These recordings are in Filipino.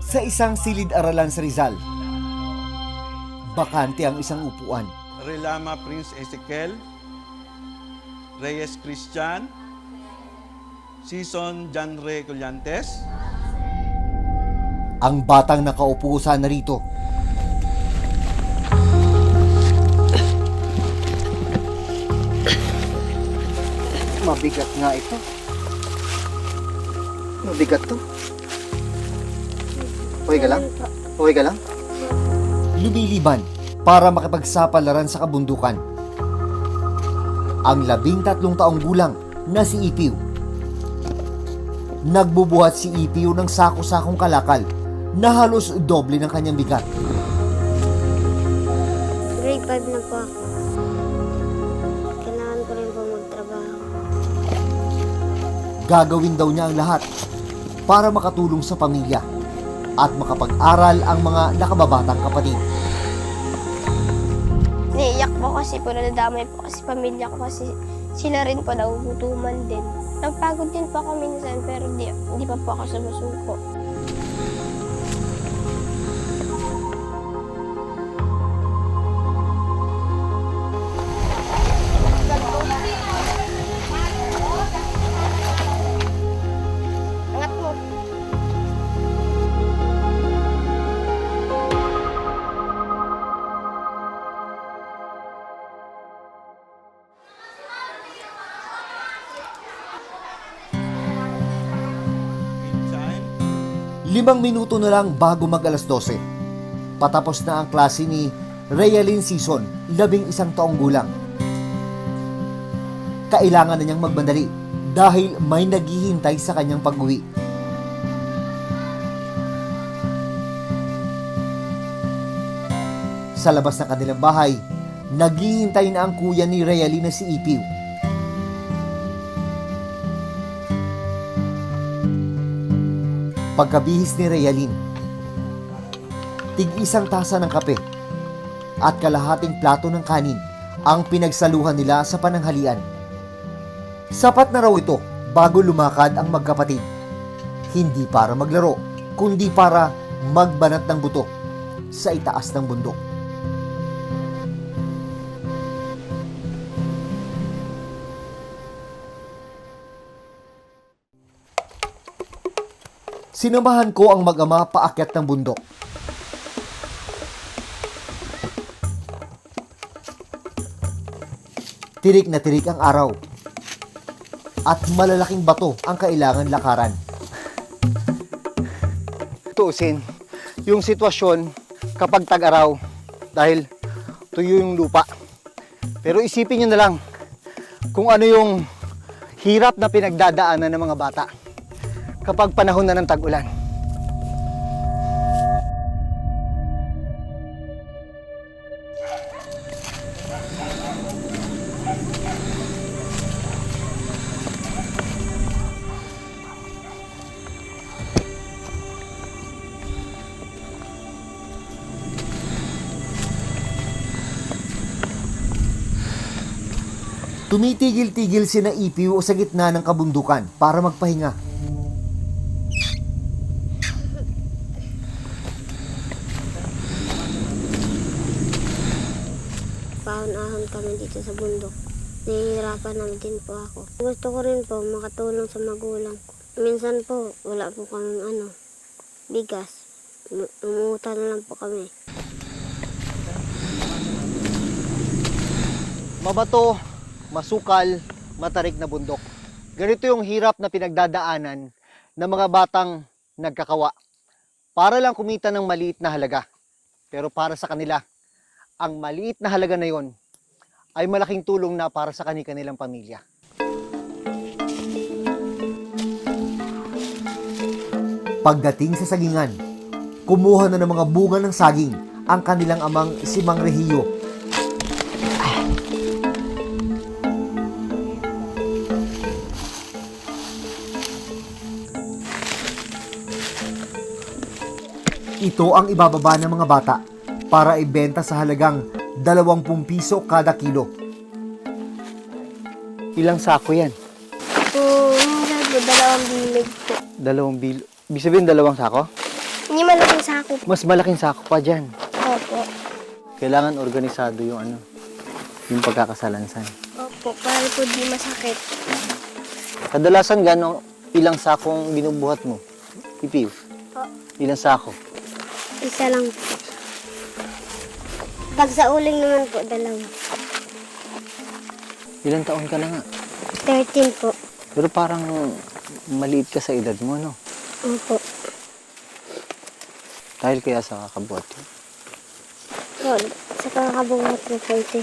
Sa isang silid-aralan sa Rizal, bakante ang isang upuan. Relama Prince Ezekiel, Reyes Christian, Season Janre Collantes. Ang batang nakaupo sa narito. Mabigat nga ito. Mabigat to. Okay ka lang? Okay ka lang? Lumiliban para makipagsapalaran sa kabundukan. Ang 13 taong gulang na si Ipiw. Nagbubuhat si Ipiw ng sako-sakong kalakal na halos doble ng kanyang bigat. Grade 5 na po ako. Kailangan ko rin po magtrabaho. Gagawin daw niya ang lahat para makatulong sa pamilya at makapag-aral ang mga nakababatang kapatid. Naiiyak po kasi po, nadadamay po kasi pamilya ko kasi sila rin po nagugutuman din. Napagod din po ako minsan pero di pa po ako sumusuko. Angat mo. Meantime, 5 minuto na lang bago mag alas 12. Patapos na ang klase ni Realin Season, 11 taong gulang. Kailangan na niyang magbandali dahil may naghihintay sa kanyang pag-uwi. Sa labas ng kanilang bahay, naghihintay na ang kuya ni Realin na si Ipiw. Pagkabihis ni Realin, tig-isang tasa ng kape at kalahating plato ng kanin ang pinagsaluhan nila sa pananghalian. Sapat na raw ito bago lumakad ang magkapatid. Hindi para maglaro, kundi para magbanat ng buto sa itaas ng bundok. Sinamahan ko ang mag-ama paakyat ng bundok. Tirik na tirik ang araw at malalaking bato ang kailangan lakaran. Tuusin, yung sitwasyon kapag tag-araw dahil tuyo yung lupa. Pero isipin nyo na lang kung ano yung hirap na pinagdadaanan ng mga bata kapag panahon na ng tag-ulan. Tumitigil-tigil sina Ipiw sa gitna ng kabundukan para magpahinga. Paon-ahon kami dito sa bundok. Nahihirapan naman din po ako. Gusto ko rin po makatulong sa magulang ko. Minsan po, wala po kaming bigas. Umuutang na lang po kami. Mabato, masukal, matarik na bundok. Ganito yung hirap na pinagdadaanan ng mga batang nagkakawa para lang kumita ng maliit na halaga. Pero para sa kanila, ang maliit na halaga na yon ay malaking tulong na para sa kanilang pamilya. Pagdating sa sagingan, kumuha na ng mga bunga ng saging ang kanilang amang si Mang Rehiyo. Ito ang ibababa ng mga bata para ibenta sa halagang 20 piso kada kilo. Ilang sako yan? Po, minsan po, 2 bilig po. 2 bilo. Ibig sabihin 2 sako? Hindi malaking sako. Mas malaking sako pa dyan. Opo. Kailangan organisado yung yung pagkakasalansan. Opo, para po di masakit. Kadalasan ilang sakong binubuhat mo? Pipiw? Po. Ilang sako? Isa lang. Pag sa uling naman po, dalawa. Ilang taon ka na nga? 13 po. Pero parang maliit ka sa edad mo, no? Opo. Dahil kaya sa kakabuhat yun. Po, sa kakabuhat na po ito.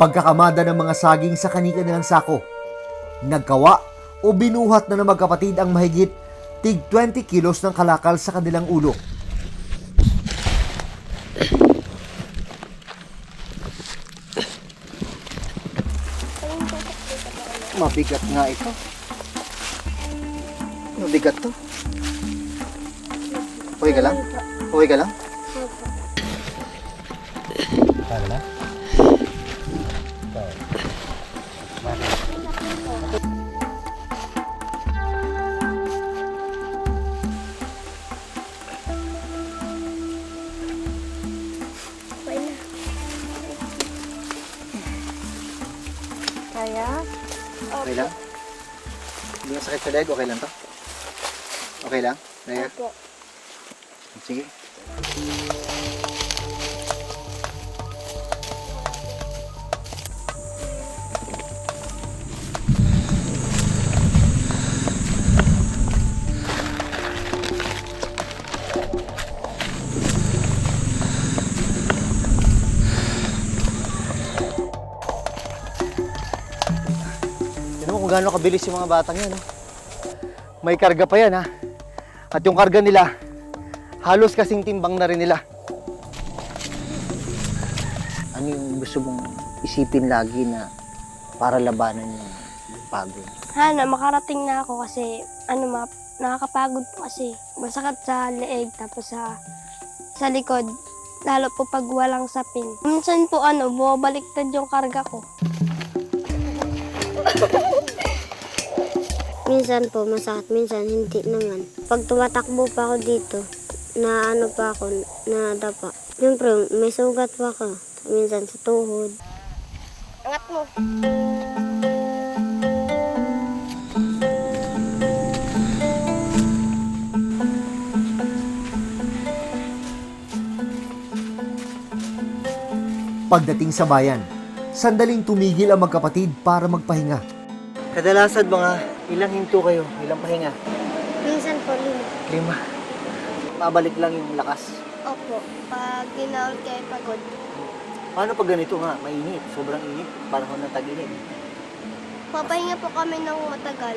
Pagkakamada ng mga saging sa kani-kanilang sako, nagkawa o binuhat na ng magkapatid ang mahigit tig 20 kilos ng kalakal sa kanilang ulo. Mabigat nga ito. Mabigat to. Okay ka lang? Okay ka lang? Opo. Kala? Okay na. Kaya? Okay lang? Hindi masakit sa leg? Okay lang to? Okay lang? Naya? Opo. Sige. Tignan mo kung gaano kabilis yung mga batang yan. May karga pa yan ha. At yung karga nila, halos kasing timbang na rin nila. Ano yung gusto mong isipin lagi na para labanan yung pagod? Hana, makarating na ako kasi nakakapagod po kasi. Masakit sa leeg tapos sa likod. Lalo po pag walang sapin. Minsan po bumabaliktad yung karga ko. Minsan po masakit, minsan hindi naman. Pag tumatakbo pa ako dito, na pa ako, na dapa. Siyempre, may sugat pa ako. Minsan sa tuhod. Angat mo. Pagdating sa bayan, sandaling tumigil ang magkapatid para magpahinga. Kadalasan mga ilang hinto kayo, ilang pahinga? Minsan po 5. 5. Mabalik lang yung lakas. Opo, pag ginaul kayo pagod. Paano pag ganito nga, mainit, sobrang init, panahon ng tag-init? Papahinga po kami ng matagal.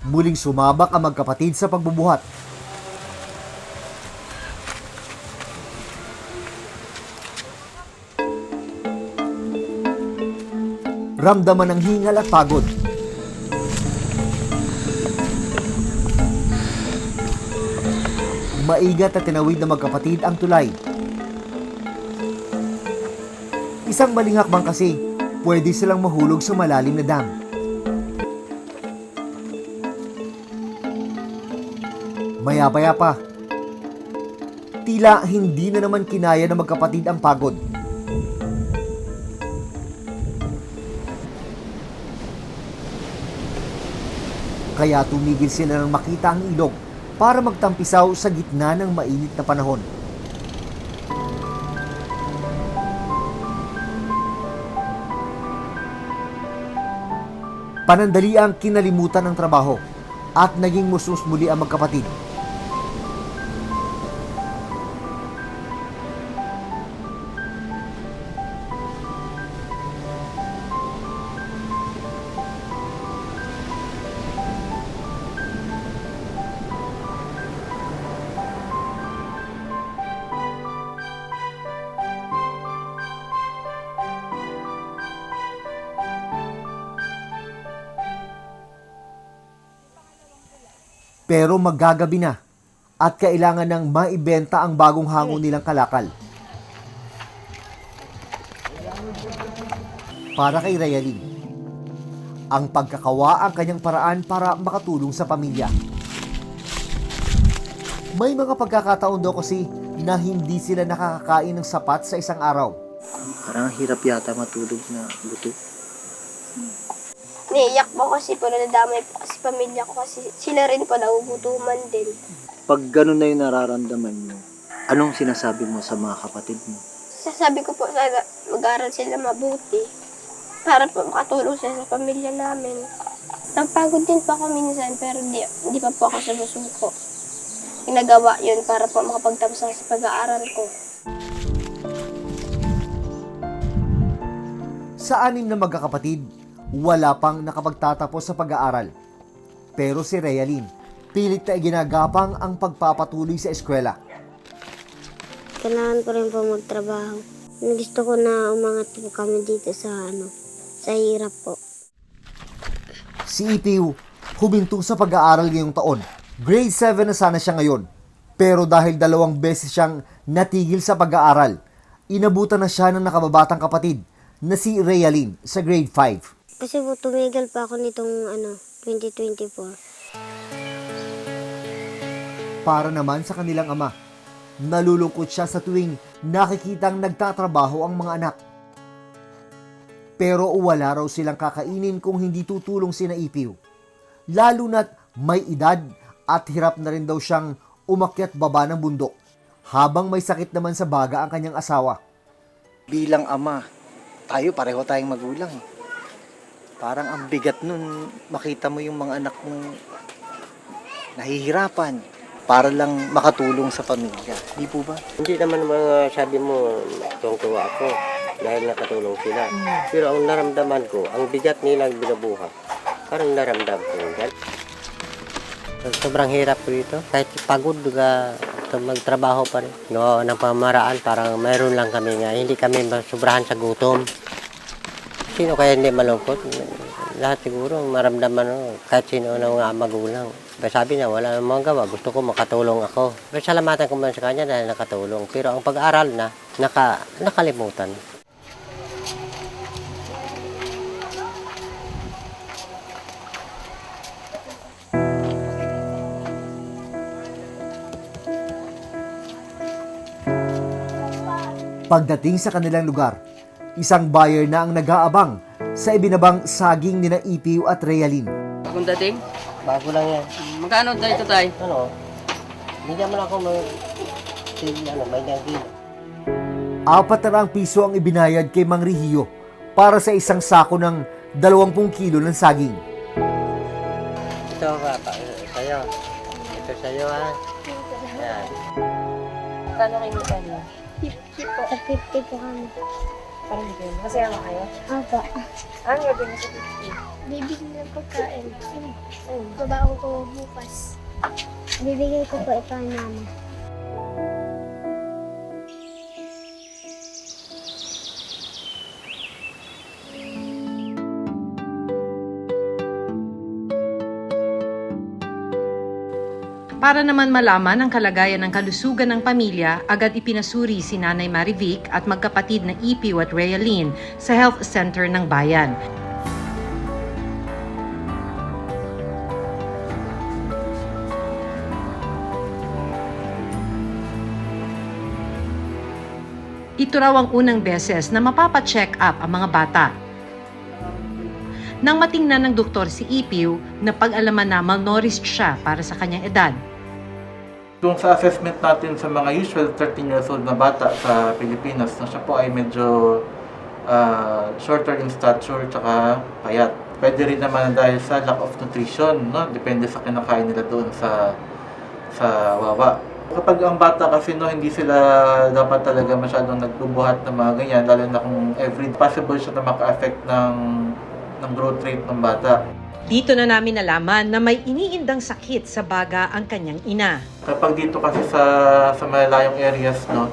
Muling sumabak ang magkapatid sa pagbubuhat. Ramdaman ang hingal at pagod. Maigat at tinawid na magkapatid ang tulay. Isang maling hakbang kasi, pwede silang mahulog sa malalim na dam. Maya-maya pa, tila hindi na naman kinaya ng magkapatid ang pagod. Kaya tumigil sila nang makita ang ilog para magtampisaw sa gitna ng mainit na panahon. Panandali ang kinalimutan ng trabaho at naging musus muli ang magkapatid. Pero maggagabi na at kailangan ng maibenta ang bagong hango nilang kalakal. Para kay Rayalin, Ang pagkakawa ang kanyang paraan para makatulong sa pamilya. May mga pagkakataon daw kasi na hindi sila nakakakain ng sapat sa isang araw. Parang hirap yata matulog na buto. Naiyak po kasi po, nadamay po kasi pamilya ko kasi sila rin po nagugutuman din. Pag ganun na yung nararamdaman mo, anong sinasabi mo sa mga kapatid mo? Sasabi ko po sana mag-aral sila mabuti para po makatulong sila sa pamilya namin. Napagod din po ako minsan pero di pa po ako sumusuko. Ginagawa yun para po makapagtapos ako sa pag-aaral ko. Sa 6 na magkakapatid, wala pang nakapagtatapos sa pag-aaral. Pero si Realin, pilit na ginagapang ang pagpapatuloy sa eskwela. Kailangan ko rin po magtrabaho. Gusto ko na umangat po kami dito sa sa hirap po. Si Ipiw, huminto sa pag-aaral ngayong taon. Grade 7 na sana siya ngayon. Pero dahil 2 beses siyang natigil sa pag-aaral, inabutan na siya ng nakababatang kapatid na si Realin sa grade 5. Kasi po tumigil pa ako nitong 2024. Para naman sa kanilang ama, nalulungkot siya sa tuwing nakikitang nagtatrabaho ang mga anak. Pero wala raw silang kakainin kung hindi tutulong sina Ipiw. Lalo na't may edad at hirap na rin daw siyang umakyat baba ng bundok, habang may sakit naman sa baga ang kanyang asawa. Bilang ama, pareho tayong magulang. Parang ang bigat nun, makita mo yung mga anak mong nahihirapan para lang makatulong sa pamilya. Di po ba? Hindi naman mga sabi mo, tuwang-tuwa ako dahil nakatulong sila. Pero ang naramdaman ko, ang bigat nilang binabuhat, parang naramdam ko yan. Sobrang hirap ko dito. Kahit pagod ka, magtrabaho pa rin. No, ng pamaraan, parang mayroon lang kami nga. Hindi kami sobrahan sa gutom. Sino kaya hindi malungkot? Lahat siguro maramdaman kahit sino ng mga magulang. Pero sabi niya, wala namang gawa. Gusto ko makatulong ako. Pero salamatan ko man sa kanya dahil nakatulong. Pero ang pag-aaral na, nakalimutan. Pagdating sa kanilang lugar, isang buyer na ang nag-aabang sa ibinabang saging nina Ipiw at Realin. Bagong dating? Bago lang yan. Magkano tayo ito tayo? Ano? Bigyan mo lang ako may nangin. 4 piso ang ibinayad kay Mang Rihiyo para sa isang sako ng 20 kilo ng saging. Ito ka pa, sa'yo. Ito sa'yo ha. Yan. Magkano kayo niya? 50 po. 50 po kami. Parang hindi kayo. Masaya mo kayo? Apa. Ano gagawin mo sa 50? Bibigyan ng pagkain. Babaon ko bukas. Bibigay ko po ito kay mama. Para naman malaman ang kalagayan ng kalusugan ng pamilya, agad ipinasuri si Nanay Marivic at magkapatid na Ipiw at Realin sa Health Center ng bayan. Ito raw ang unang beses na mapapacheck up ang mga bata. Nang matingnan ng doktor si Ipiw, napag-alaman na malnourished siya para sa kanyang edad. Yung sa assessment natin sa mga usual 13 years old na bata sa Pilipinas, na siya po ay medyo shorter in stature tsaka payat. Pwede rin naman dahil sa lack of nutrition, no? Depende sa kinakain nila doon sa wawa. Kapag ang bata kasi hindi sila dapat talaga masyadong nagbubuhat ng mga ganyan, lalo na kung every possible siya na maka-affect ng growth rate ng bata. Dito na namin nalaman na may iniindang sakit sa baga ang kanyang ina. Kapag dito kasi sa malalayong areas, no,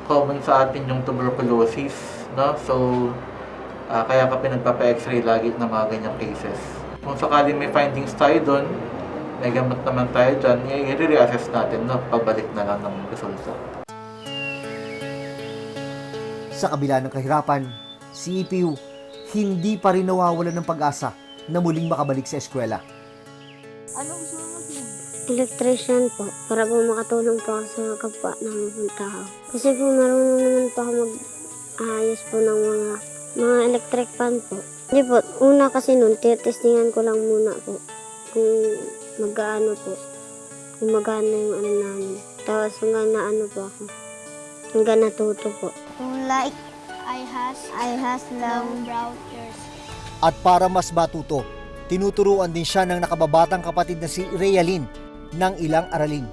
common sa atin yung tuberculosis, no? So kaya ka pinagpapa-x-ray lagi ng mga ganyang cases. Kung sakaling may findings tayo doon, may gamot naman tayo dyan, i-re-assess natin, no? Pabalik na lang ng resulta. Sa kabila ng kahirapan, si Ipiw hindi pa rin nawawalan ng pag-asa na muling makabalik sa eskwela. Electrician po, para po makatulong po ako sa kapwa namin pong tao. Kasi po marunong naman po ako mag-ayos po ng mga electric fan po. Hindi po, una kasi nun, testingan ko lang muna po kung mag-ano po, kung magana yung ano namin. Tapos hanggang na ano po ako, hanggang natuto po. Like, I has long brown ears. At para mas matuto, tinuturuan din siya ng nakababatang kapatid na si Realin ng ilang aralin.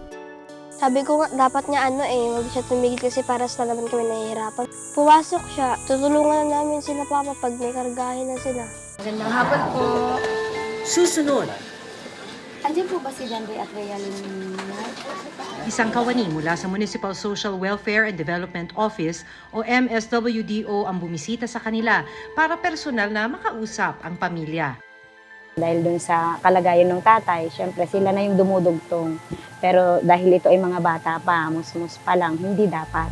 Sabi ko nga, dapat nga wag siya tumigil kasi para sa naman kami nahihirapan. Pumasok siya, tutulungan na namin sila papa pag may kargahin na sila. Magandang hapon po. Susunod, Andiyan po ba si Dandoy at Realin? isang kawani mula sa Municipal Social Welfare and Development Office o MSWDO ang bumisita sa kanila para personal na makausap ang pamilya. Dahil dun sa kalagayan ng tatay, syempre sila na yung dumudugtong. Pero dahil ito ay mga bata pa, musmus pa lang, hindi dapat.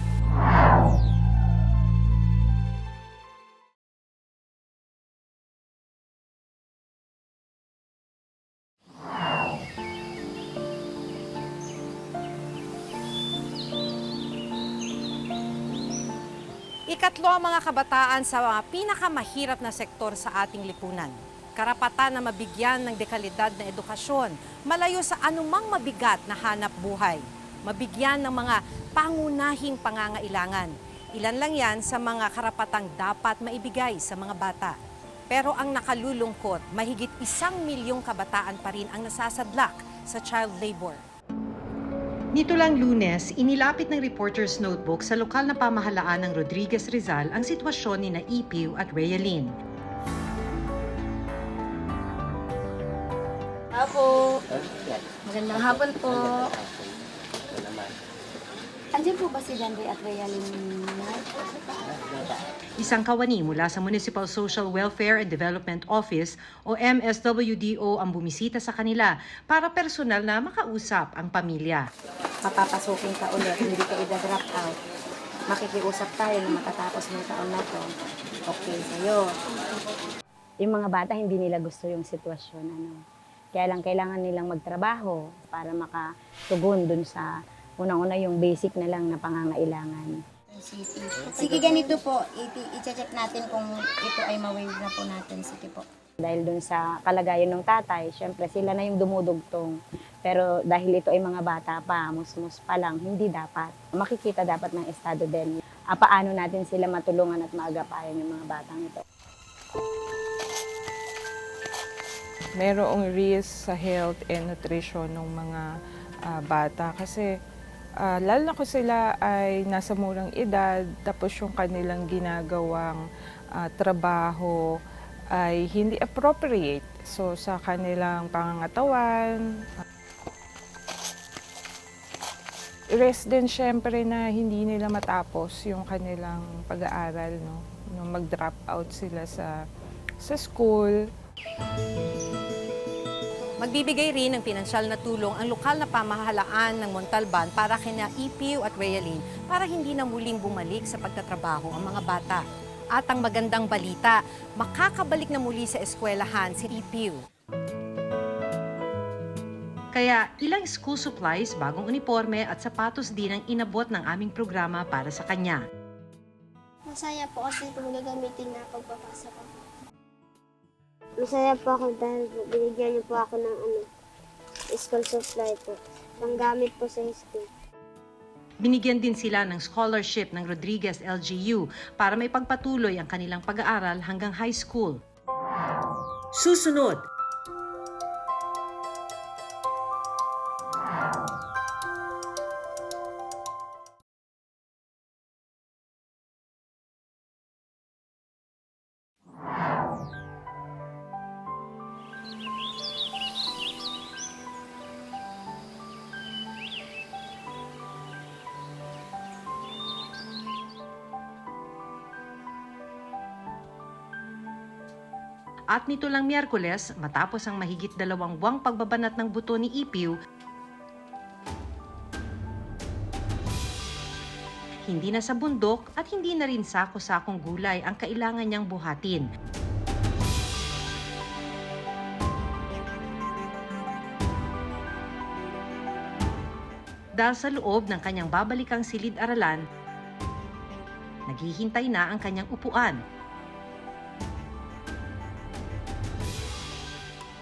Ikatlo ang mga kabataan sa mga pinakamahirap na sektor sa ating lipunan. Karapatan na mabigyan ng dekalidad na edukasyon, malayo sa anumang mabigat na hanap buhay. Mabigyan ng mga pangunahing pangangailangan. Ilan lang yan sa mga karapatang dapat maibigay sa mga bata. Pero ang nakalulungkot, mahigit 1 milyong kabataan pa rin ang nasasadlak sa child labor. Nito lang Lunes, inilapit ng Reporter's Notebook sa lokal na pamahalaan ng Rodriguez Rizal ang sitwasyon ni na Ipiw at Realin. Apo. Magandang hapon po. Andiyan po ba si Dandoy at Realin? Isang kawani mula sa Municipal Social Welfare and Development Office o MSWDO ang bumisita sa kanila para personal na makausap ang pamilya. Papapasukin ka ulit, hindi ka i-drop out. Makikiusap tayo na matatapos ng taon na to. Okay sa'yo. Yung mga bata, hindi nila gusto yung sitwasyon. Kaya lang kailangan nilang magtrabaho para makatugon dun sa unang-una yung basic na lang na pangangailangan. Sige, ganito po. I-check natin kung ito ay ma-waive na po natin. Sige po. Dahil dun sa kalagayan ng tatay, syempre sila na yung dumudugtong. Pero dahil ito ay mga bata pa, musmus pa lang, hindi dapat. Makikita dapat ng estado din. Paano natin sila matulungan at maagapayan yung mga batang ito. Merong risk sa health and nutrition ng mga bata kasi lalo na kung sila ay nasa murang edad tapos yung kanilang ginagawang trabaho ay hindi appropriate sa kanilang pangangatawan. Risk din syempre na hindi nila matapos yung kanilang pag-aaral, no? Mag-drop out sila sa school. Magbibigay rin ng pinansyal na tulong ang lokal na pamahalaan ng Montalban para kina Ipiw at Realin para hindi na muling bumalik sa pagtatrabaho ang mga bata. At ang magandang balita, makakabalik na muli sa eskwelahan si Ipiw. Kaya ilang school supplies, bagong uniforme at sapatos din ang inabot ng aming programa para sa kanya. Masaya po kasi kung gagamitin na pagpapasa ko. Masaya po ako dahil po, binigyan niyo po ako ng school supply po. Panggamit po sa school. Binigyan din sila ng scholarship ng Rodriguez LGU para may pagpatuloy ang kanilang pag-aaral hanggang high school. Susunod, at nito lang Miyerkules, matapos ang mahigit 2 buwang pagbabanat ng buto ni Ipiw, hindi na sa bundok at hindi na rin sako-sakong gulay ang kailangan niyang buhatin. Dahil sa loob ng kanyang babalikang silid-aralan, naghihintay na ang kanyang upuan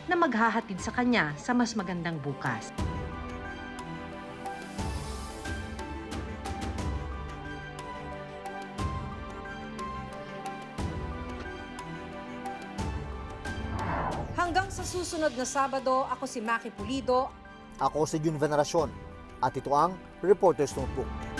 na maghahatid sa kanya sa mas magandang bukas. Hanggang sa susunod na Sabado, ako si Maki Pulido. Ako si Jun Veneracion at ito ang Reporter's Notebook.